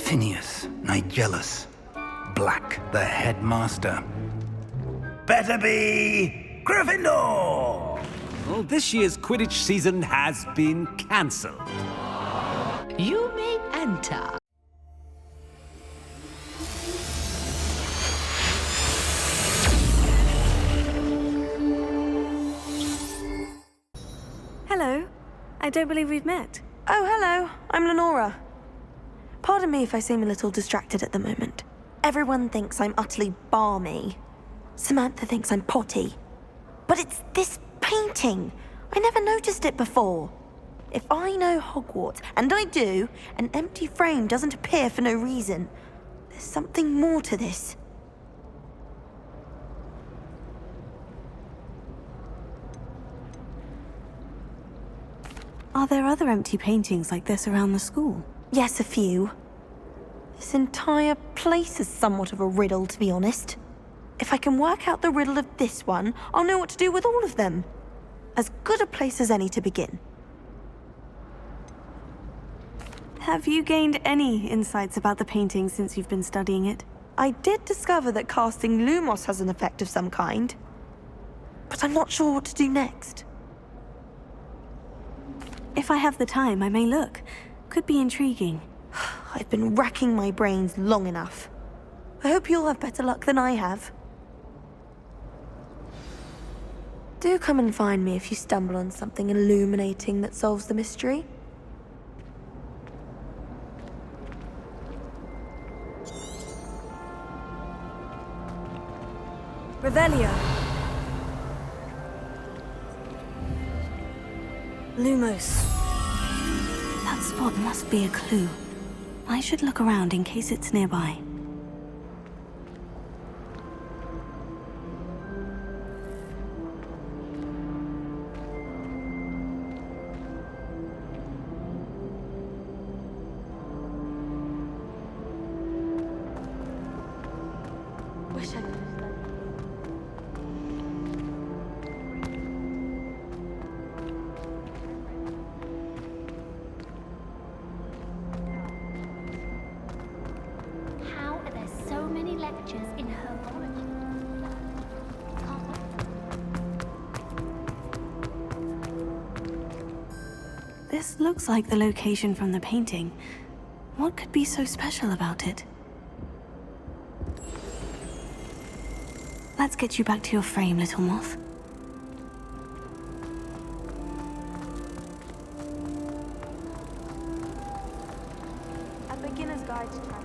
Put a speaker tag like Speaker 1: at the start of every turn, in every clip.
Speaker 1: Phineas, Nigellus, Black, the headmaster. Better be Gryffindor!
Speaker 2: Well, this year's Quidditch season has been cancelled.
Speaker 3: You may enter.
Speaker 4: Hello. I don't believe we've met.
Speaker 5: Oh, hello. I'm Lenora. Pardon me if I seem a little distracted at the moment. Everyone thinks I'm utterly balmy. Samantha thinks I'm potty. But it's this painting. I never noticed it before. If I know Hogwarts, and I do, an empty frame doesn't appear for no reason. There's something more to this.
Speaker 4: Are there other empty paintings like this around the school?
Speaker 5: Yes, a few. This entire place is somewhat of a riddle, to be honest. If I can work out the riddle of this one, I'll know what to do with all of them. As good a place as any to begin.
Speaker 4: Have you gained any insights about the painting since you've been studying it?
Speaker 5: I did discover that casting Lumos has an effect of some kind. But I'm not sure what to do next.
Speaker 4: If I have the time, I may look. Could be intriguing.
Speaker 5: I've been racking my brains long enough. I hope you'll have better luck than I have. Do come and find me if you stumble on something illuminating that solves the mystery.
Speaker 4: Revelio. Lumos. That spot must be a clue. I should look around in case it's nearby.
Speaker 5: Wish I could.
Speaker 6: How are there so many lectures in herbology?
Speaker 4: This looks like the location from the painting. What could be so special about it? Let's get you back to your frame, little Moth.
Speaker 5: A beginner's guide to travel.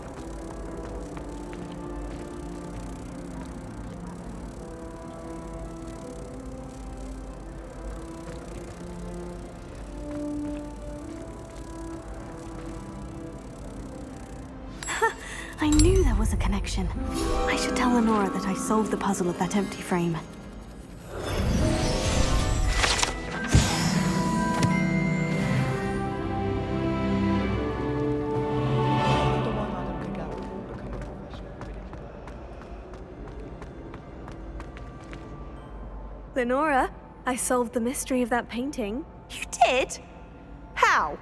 Speaker 4: I knew there was a connection. I should tell Lenora that I solved the puzzle of that empty frame. Lenora, I solved the mystery of that painting.
Speaker 5: You did? How?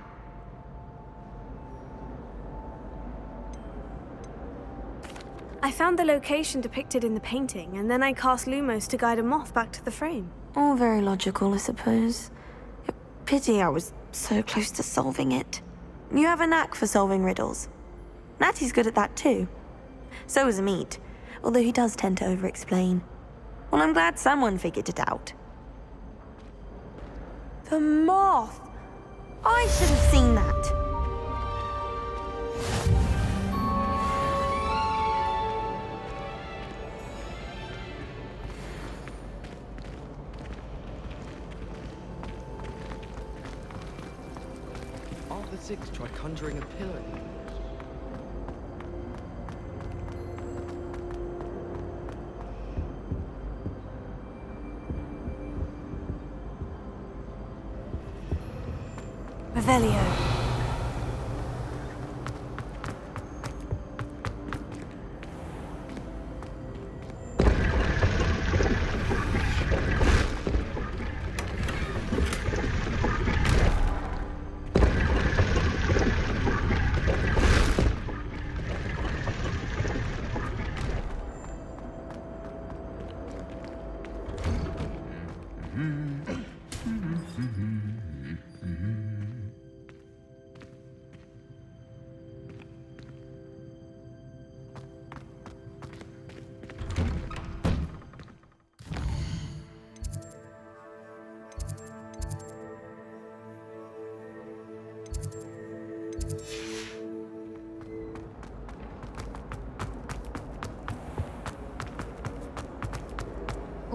Speaker 4: I found the location depicted in the painting, and then I cast Lumos to guide a moth back to the frame.
Speaker 5: All very logical, I suppose. Pity I was so close to solving it. You have a knack for solving riddles. Natty's good at that too. So is Amit, although he does tend to over-explain. Well, I'm glad someone figured it out. The moth! I should have seen that.
Speaker 7: Arthur VI tried conjuring a pillar in the
Speaker 4: Revelio.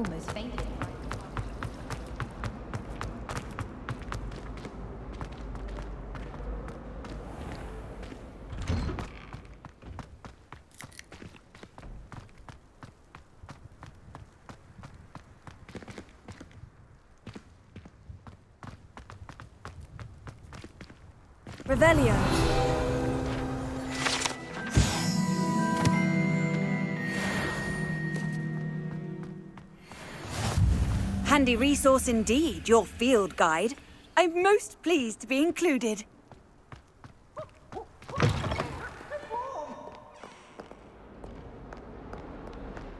Speaker 3: almost fainted.
Speaker 5: Revelio.
Speaker 8: Handy resource indeed, your field guide. I'm most pleased to be included.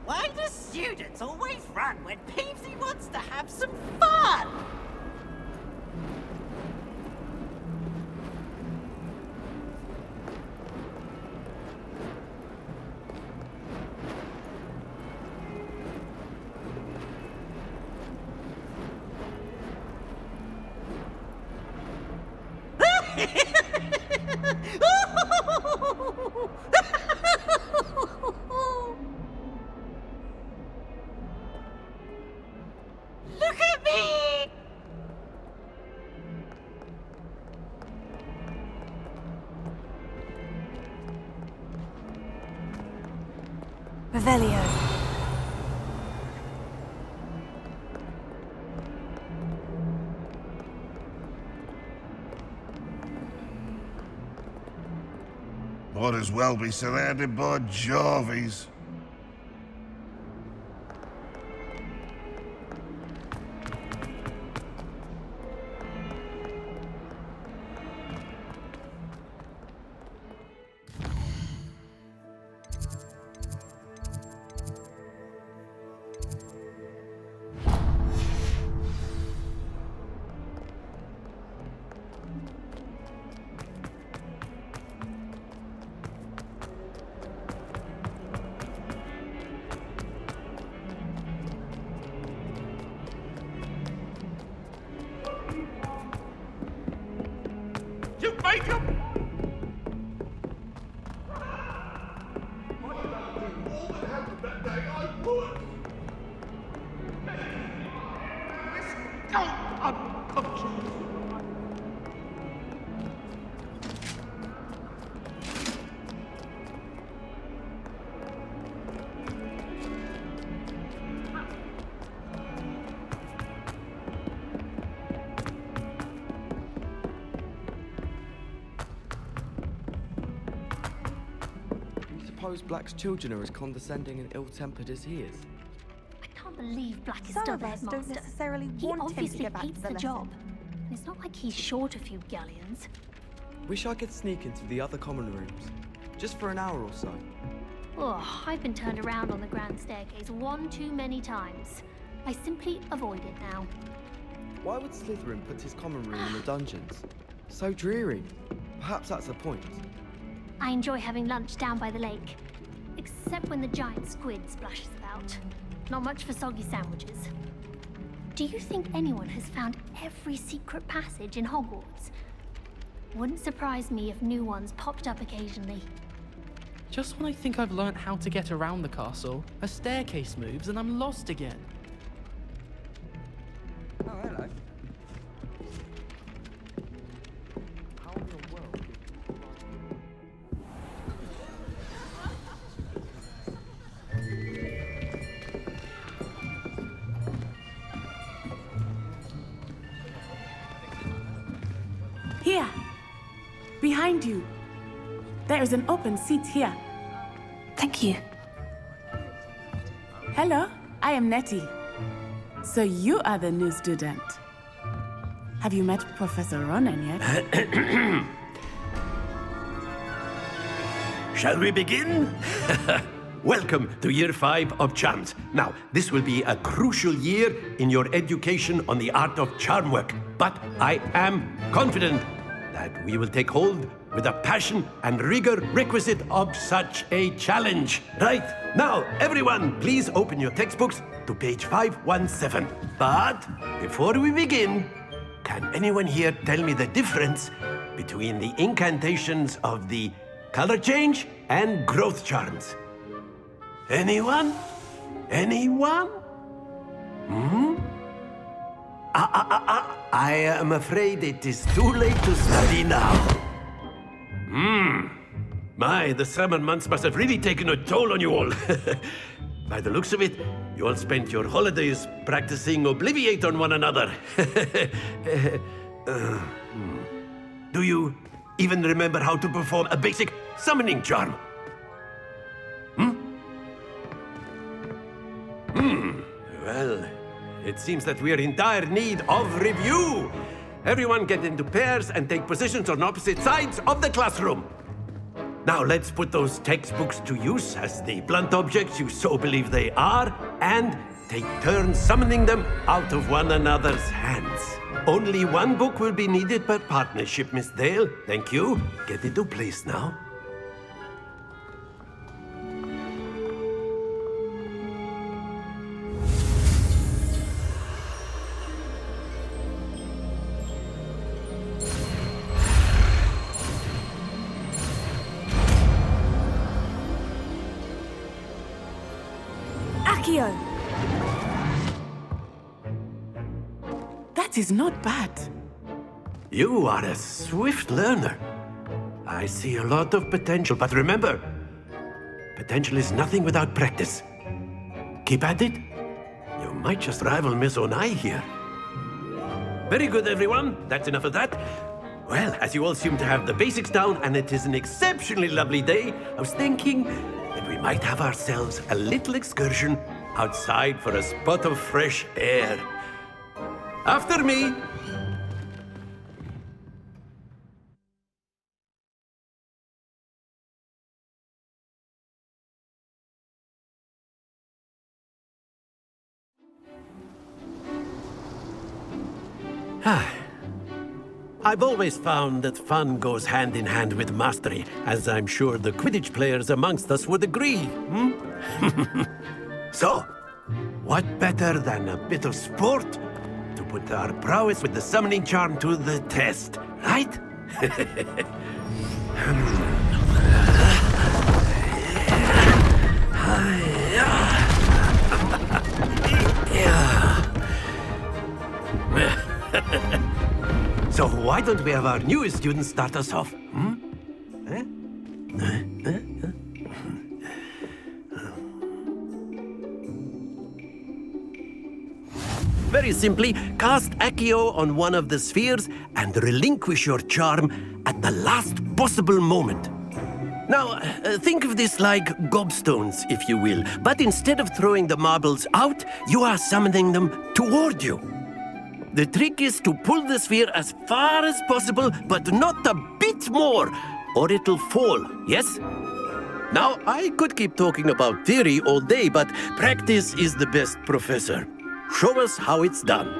Speaker 9: Why do students always run when Peevesy wants to have some fun? Look at me!
Speaker 5: Revelio.
Speaker 10: Might as well be surrounded by Jarvies.
Speaker 1: You make him!
Speaker 7: Suppose Black's children are as condescending and ill-tempered as he is.
Speaker 6: I can't believe Black is
Speaker 5: Some
Speaker 6: still
Speaker 5: of
Speaker 6: the
Speaker 5: us don't
Speaker 6: headmaster.
Speaker 5: necessarily
Speaker 6: He
Speaker 5: want him to
Speaker 6: obviously
Speaker 5: get back
Speaker 6: hates
Speaker 5: to the
Speaker 6: the
Speaker 5: lesson.
Speaker 6: job. And it's not like he's short a few galleons.
Speaker 7: Wish I could sneak into the other common rooms, just for an hour or so.
Speaker 6: Oh, I've been turned around on the grand staircase one too many times. I simply avoid it now.
Speaker 7: Why would Slytherin put his common room in the dungeons? So dreary. Perhaps that's the point.
Speaker 6: I enjoy having lunch down by the lake. Except when the giant squid splashes about. Not much for soggy sandwiches. Do you think anyone has found every secret passage in Hogwarts? Wouldn't surprise me if new ones popped up occasionally.
Speaker 11: Just when I think I've learnt how to get around the castle, a staircase moves and I'm lost again.
Speaker 7: Oh, hello. How in the world?
Speaker 12: Here, behind you. There is an open seat here.
Speaker 4: Thank you.
Speaker 12: Hello, I am Nettie. So you are the new student. Have you met Professor Ronan yet?
Speaker 1: Shall we begin? Welcome to Year 5 of Charms. Now, this will be a crucial year in your education on the art of charm work. But I am confident that we will take hold with the passion and rigor requisite of such a challenge. Right, now, everyone, please open your textbooks to page 517. But before we begin, can anyone here tell me the difference between the incantations of the color change and growth charms? Anyone? Anyone? I am afraid it is too late to study now. My, the summer months must have really taken a toll on you all. By the looks of it, you all spent your holidays practicing Obliviate on one another. Do you even remember how to perform a basic summoning charm? Well, it seems that we are in dire need of review. Everyone get into pairs and take positions on opposite sides of the classroom. Now let's put those textbooks to use as the blunt objects you so believe they are, and take turns summoning them out of one another's hands. Only one book will be needed per partnership, Miss Dale. Thank you. Get into place now.
Speaker 12: That is not bad.
Speaker 1: You are a swift learner. I see a lot of potential, but remember, potential is nothing without practice. Keep at it. You might just rival Miss Onai here. Very good, everyone. That's enough of that. Well, as you all seem to have the basics down, and it is an exceptionally lovely day, I was thinking that we might have ourselves a little excursion outside for a spot of fresh air. After me. I've always found that fun goes hand in hand with mastery, as I'm sure the Quidditch players amongst us would agree. So, what better than a bit of sport to put our prowess with the summoning charm to the test, right? So why don't we have our newest student start us off? Very simply, cast Accio on one of the spheres and relinquish your charm at the last possible moment. Now, think of this like gobstones, if you will, but instead of throwing the marbles out, you are summoning them toward you. The trick is to pull the sphere as far as possible, but not a bit more, or it'll fall, yes? Now, I could keep talking about theory all day, but practice is the best professor. Show us how it's done.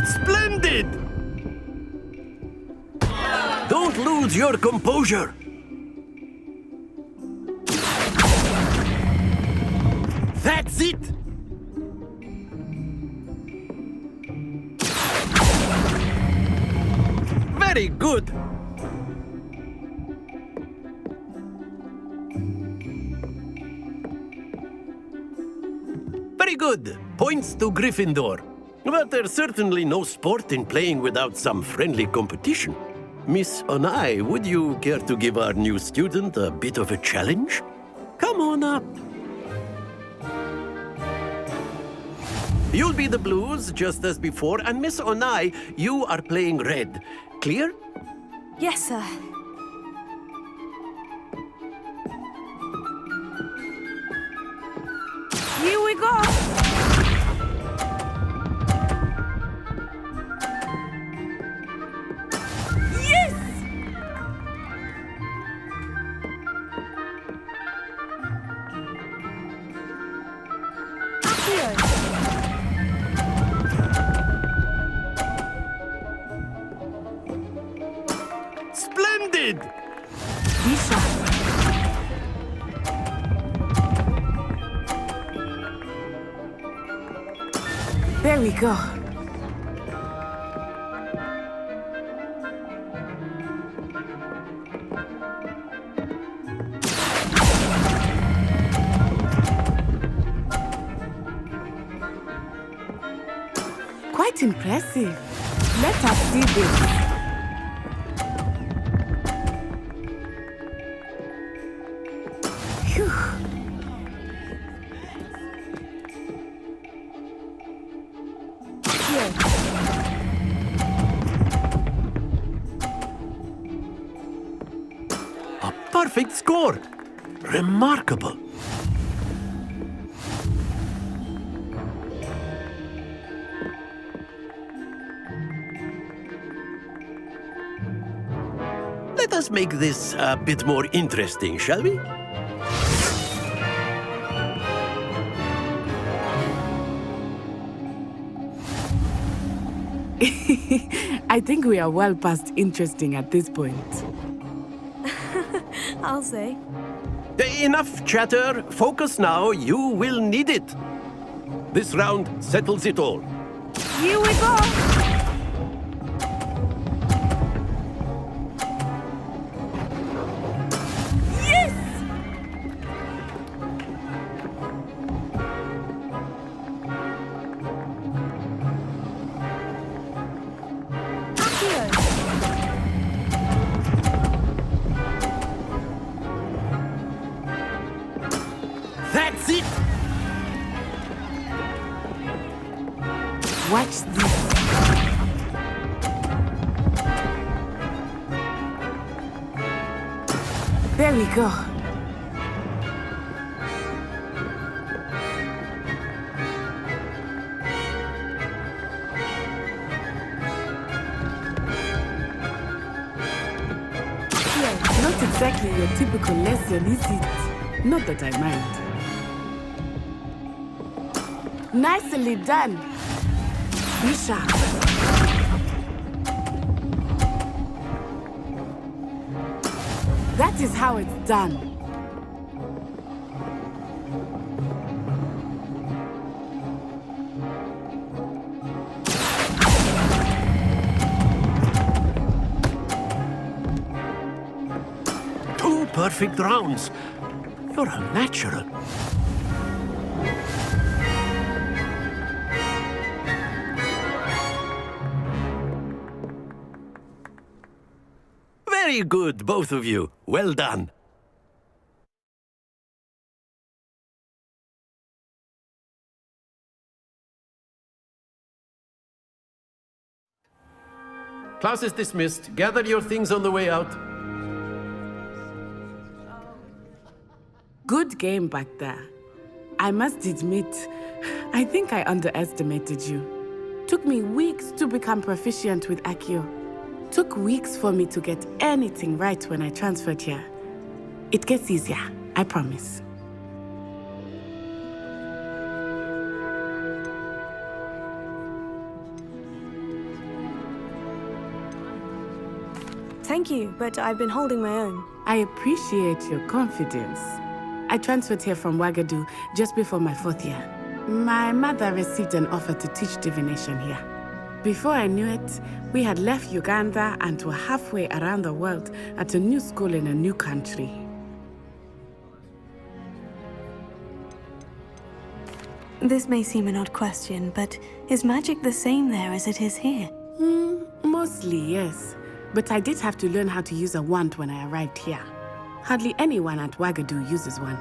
Speaker 1: Splendid! Don't lose your composure. That's it! Very good! Very good! Points to Gryffindor. But there's certainly no sport in playing without some friendly competition. Miss Onai, would you care to give our new student a bit of a challenge? Come on up. You'll be the blues, just as before, and Miss Onai, you are playing red. Clear?
Speaker 5: Yes, sir.
Speaker 8: Here we go! Yes!
Speaker 1: Splendid!
Speaker 12: There we go. Quite impressive. Let us see this. Phew. Here.
Speaker 1: A perfect score! Remarkable! Let us make this a bit more interesting, shall we?
Speaker 12: I think we are well past interesting at this point.
Speaker 5: I'll say.
Speaker 1: Enough chatter. Focus now. You will need it. This round settles it all.
Speaker 5: Here we go!
Speaker 1: That's it!
Speaker 12: Watch this. There we go. Yeah, not exactly your typical lesson, is it? Not that I mind. Nicely done. Be sharp. That is how it's done.
Speaker 1: Two perfect rounds. You're a natural. Very good, both of you. Well done. Class is dismissed. Gather your things on the way out.
Speaker 12: Good game back there. I must admit, I think I underestimated you. Took me weeks to become proficient with Accio. Took weeks for me to get anything right when I transferred here. It gets easier, I promise.
Speaker 5: Thank you, but I've been holding my own.
Speaker 12: I appreciate your confidence. I transferred here from Wagadu just before my 4th year. My mother received an offer to teach divination here. Before I knew it, we had left Uganda and were halfway around the world at a new school in a new country.
Speaker 4: This may seem an odd question, but is magic the same there as it is here?
Speaker 12: Mostly, yes. But I did have to learn how to use a wand when I arrived here. Hardly anyone at Wagadu uses one.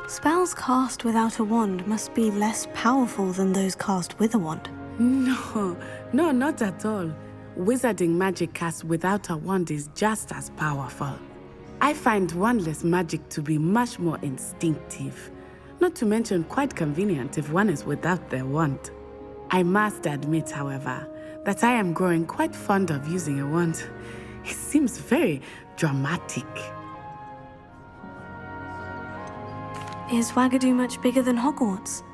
Speaker 4: Spells cast without a wand must be less powerful than those cast with a wand.
Speaker 12: No, not at all. Wizarding magic cast without a wand is just as powerful. I find wandless magic to be much more instinctive. Not to mention quite convenient if one is without their wand. I must admit, however, that I am growing quite fond of using a wand. It seems very dramatic.
Speaker 4: Is Wagadu much bigger than Hogwarts?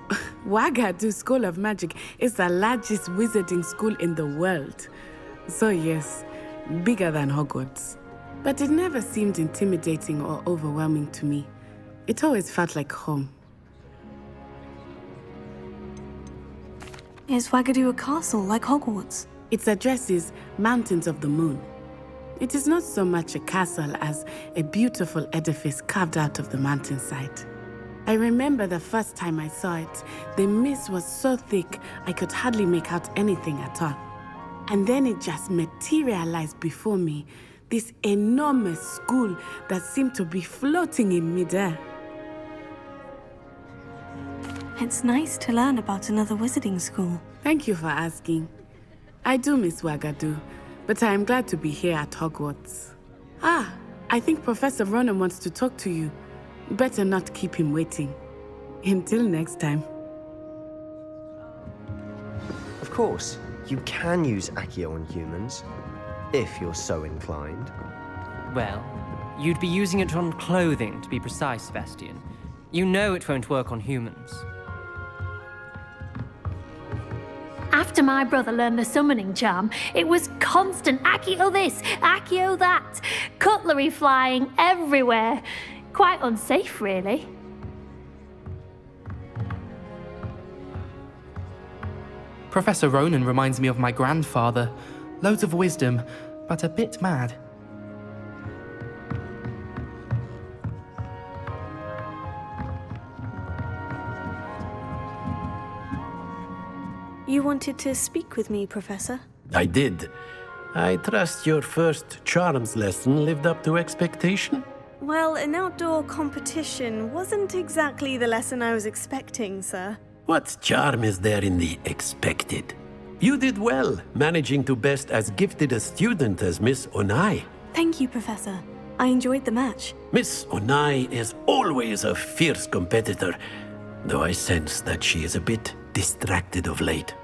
Speaker 12: Wagadu School of Magic is the largest wizarding school in the world. So yes, bigger than Hogwarts. But it never seemed intimidating or overwhelming to me. It always felt like home.
Speaker 4: Is Wagadu a castle like Hogwarts?
Speaker 12: Its address is Mountains of the Moon. It is not so much a castle as a beautiful edifice carved out of the mountainside. I remember the first time I saw it, the mist was so thick I could hardly make out anything at all. And then it just materialized before me, this enormous school that seemed to be floating in midair.
Speaker 4: It's nice to learn about another wizarding school.
Speaker 12: Thank you for asking. I do miss Wagadu, but I am glad to be here at Hogwarts. Ah, I think Professor Ronan wants to talk to you. Better not keep him waiting. Until next time.
Speaker 13: Of course, you can use Accio on humans, if you're so inclined.
Speaker 14: Well, you'd be using it on clothing, to be precise, Sebastian. You know it won't work on humans.
Speaker 6: After my brother learned the summoning charm, it was constant Accio this, Accio that, cutlery flying everywhere. Quite unsafe, really.
Speaker 11: Professor Ronan reminds me of my grandfather. Loads of wisdom, but a bit mad.
Speaker 4: You wanted to speak with me, Professor?
Speaker 1: I did. I trust your first charms lesson lived up to expectation?
Speaker 4: Well, an outdoor competition wasn't exactly the lesson I was expecting, sir.
Speaker 1: What charm is there in the expected? You did well, managing to best as gifted a student as Miss Onai.
Speaker 4: Thank you, Professor. I enjoyed the match.
Speaker 1: Miss Onai is always a fierce competitor, though I sense that she is a bit distracted of late.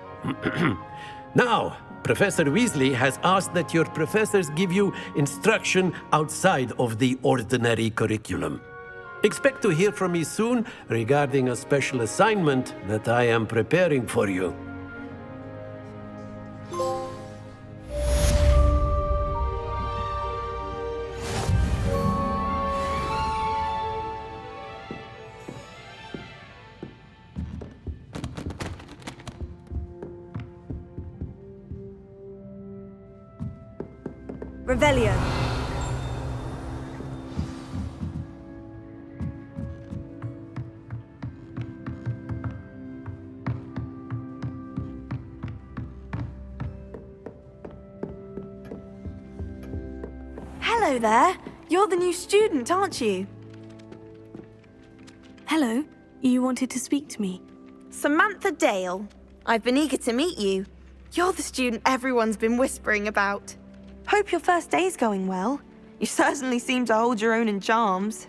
Speaker 1: Now, Professor Weasley has asked that your professors give you instruction outside of the ordinary curriculum. Expect to hear from me soon regarding a special assignment that I am preparing for you.
Speaker 8: Revelio.
Speaker 5: Hello there. You're the new student, aren't you?
Speaker 4: Hello. You wanted to speak to me?
Speaker 5: Samantha Dale. I've been eager to meet you. You're the student everyone's been whispering about. Hope your first day's going well. You certainly seem to hold your own in charms.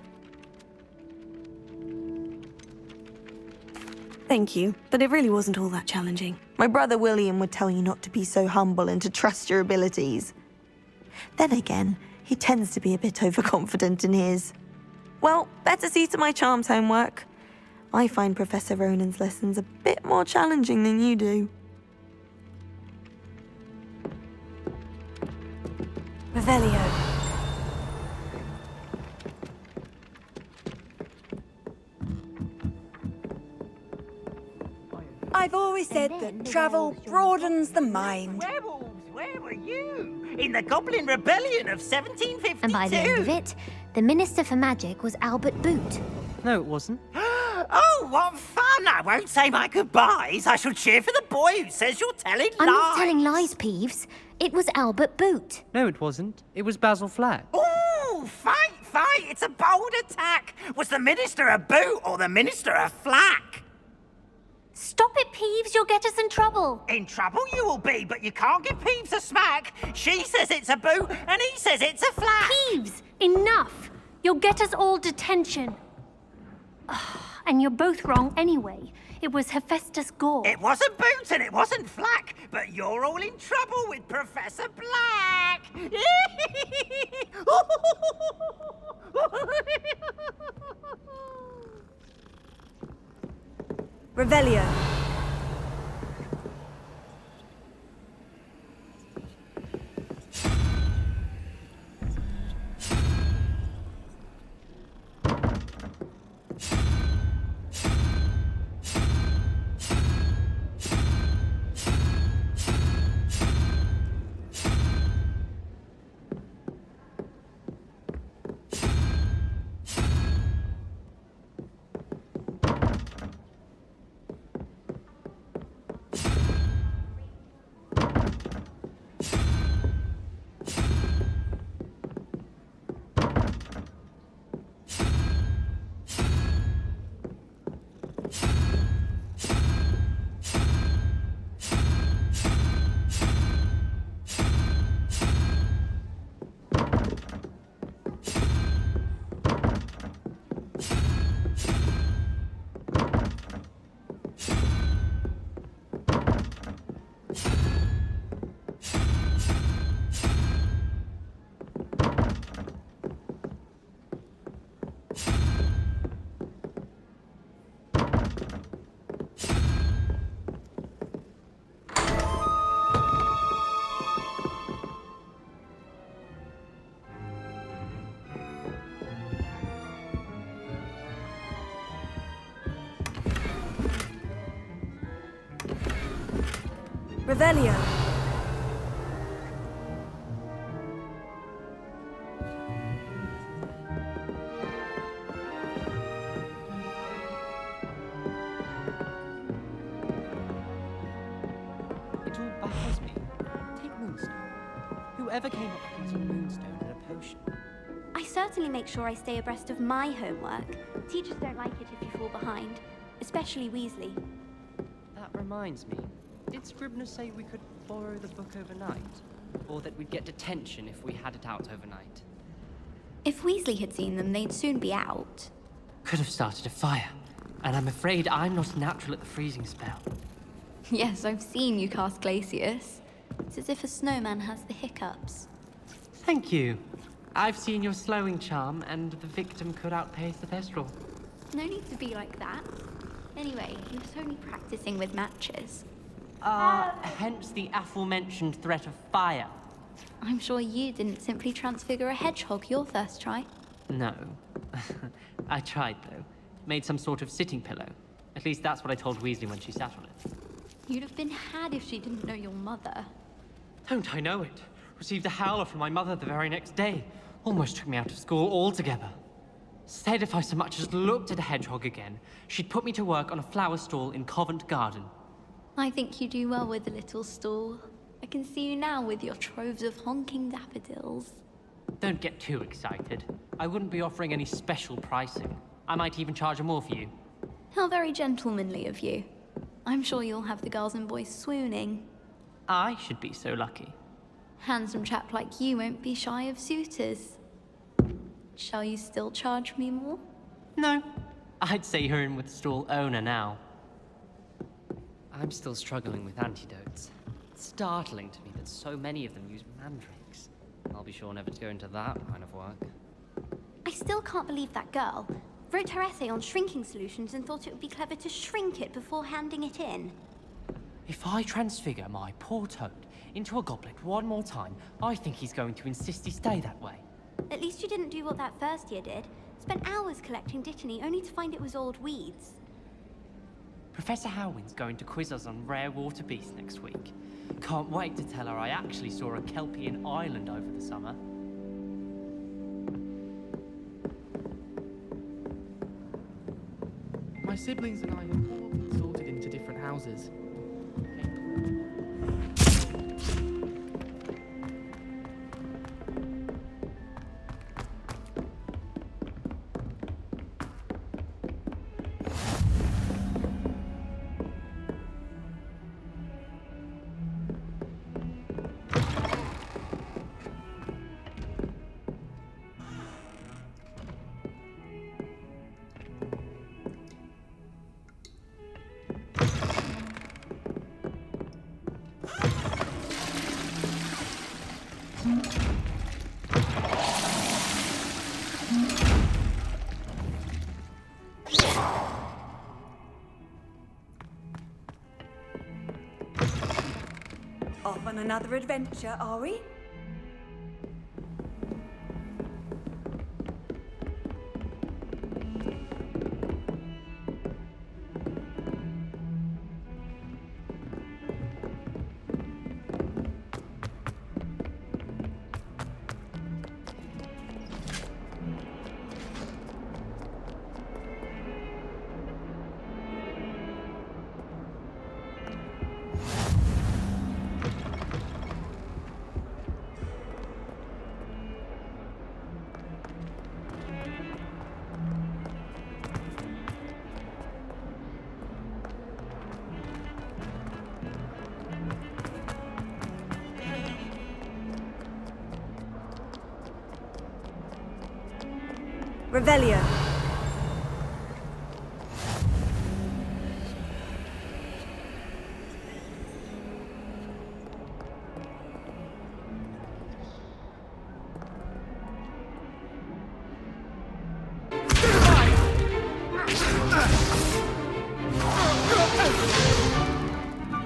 Speaker 4: Thank you, but it really wasn't all that challenging.
Speaker 5: My brother William would tell you not to be so humble and to trust your abilities. Then again, he tends to be a bit overconfident in his. Well, better see to my charms homework. I find Professor Ronan's lessons a bit more challenging than you do.
Speaker 8: Revelio. I've always said that travel broadens the mind.
Speaker 9: Werewolves, where were you? In the Goblin Rebellion of 1752.
Speaker 6: And by the end of it, the Minister for Magic was Albert Boot.
Speaker 14: No, it wasn't.
Speaker 9: Oh, what fun! I won't say my goodbyes. I shall cheer for the boy who says you're telling lies.
Speaker 6: I'm not telling lies, Peeves. It was Albert Boot.
Speaker 14: No, it wasn't. It was Basil Flack.
Speaker 9: Ooh, fight! It's a bold attack. Was the Minister a boot or the Minister a flack?
Speaker 6: Stop it, Peeves. You'll get us in trouble.
Speaker 9: In trouble you will be, but you can't give Peeves a smack. She says it's a boot and he says it's a flack.
Speaker 6: Peeves, enough. You'll get us all detention. And you're both wrong anyway. It was Hephaestus Gore.
Speaker 9: It wasn't Boot and it wasn't Flack, but you're all in trouble with Professor Black.
Speaker 8: Revelio. Revelio.
Speaker 14: It all baffles me. Take Moonstone. Whoever came up with using Moonstone in a potion?
Speaker 4: I certainly make sure I stay abreast of my homework. Teachers don't like it if you fall behind, especially Weasley.
Speaker 14: That reminds me. Did Scribner say we could borrow the book overnight? Or that we'd get detention if we had it out overnight?
Speaker 4: If Weasley had seen them, they'd soon be out.
Speaker 14: Could have started a fire. And I'm afraid I'm not natural at the freezing spell.
Speaker 4: Yes, I've seen you cast Glacius. It's as if a snowman has the hiccups.
Speaker 14: Thank you. I've seen your slowing charm, and the victim could outpace the Thestral.
Speaker 4: No need to be like that. Anyway, he was only practicing with matches.
Speaker 14: Hence the aforementioned threat of fire.
Speaker 4: I'm sure you didn't simply transfigure a hedgehog your first try.
Speaker 14: No. I tried, though. Made some sort of sitting pillow. At least that's what I told Weasley when she sat on it.
Speaker 4: You'd have been had if she didn't know your mother.
Speaker 14: Don't I know it? Received a howler from my mother the very next day. Almost took me out of school altogether. Said if I so much as looked at a hedgehog again, she'd put me to work on a flower stall in Covent Garden.
Speaker 4: I think you do well with the little stall. I can see you now with your troves of honking daffodils.
Speaker 14: Don't get too excited. I wouldn't be offering any special pricing. I might even charge more for you.
Speaker 4: How very gentlemanly of you. I'm sure you'll have the girls and boys swooning.
Speaker 14: I should be so lucky.
Speaker 4: Handsome chap like you won't be shy of suitors. Shall you still charge me more?
Speaker 14: No. I'd say you're in with the stall owner now. I'm still struggling with antidotes. It's startling to me that so many of them use mandrakes. I'll be sure never to go into that line of work.
Speaker 4: I still can't believe that girl wrote her essay on shrinking solutions and thought it would be clever to shrink it before handing it in.
Speaker 14: If I transfigure my poor Toad into a goblet one more time, I think he's going to insist he stay that way.
Speaker 4: At least you didn't do what that first year did. Spent hours collecting Dittany only to find it was old weeds.
Speaker 14: Professor Howin's going to quiz us on rare water beasts next week. Can't wait to tell her I actually saw a Kelpian island over the summer.
Speaker 11: My siblings and I have all been sorted into different houses.
Speaker 8: Off on another adventure, are we? Revelio.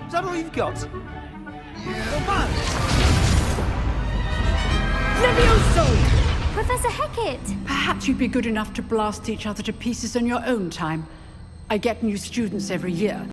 Speaker 2: Is that all you've got?
Speaker 3: Levioso!
Speaker 4: Professor Hecat!
Speaker 3: Perhaps you'd be good enough to blast each other to pieces on your own time. I get new students every year.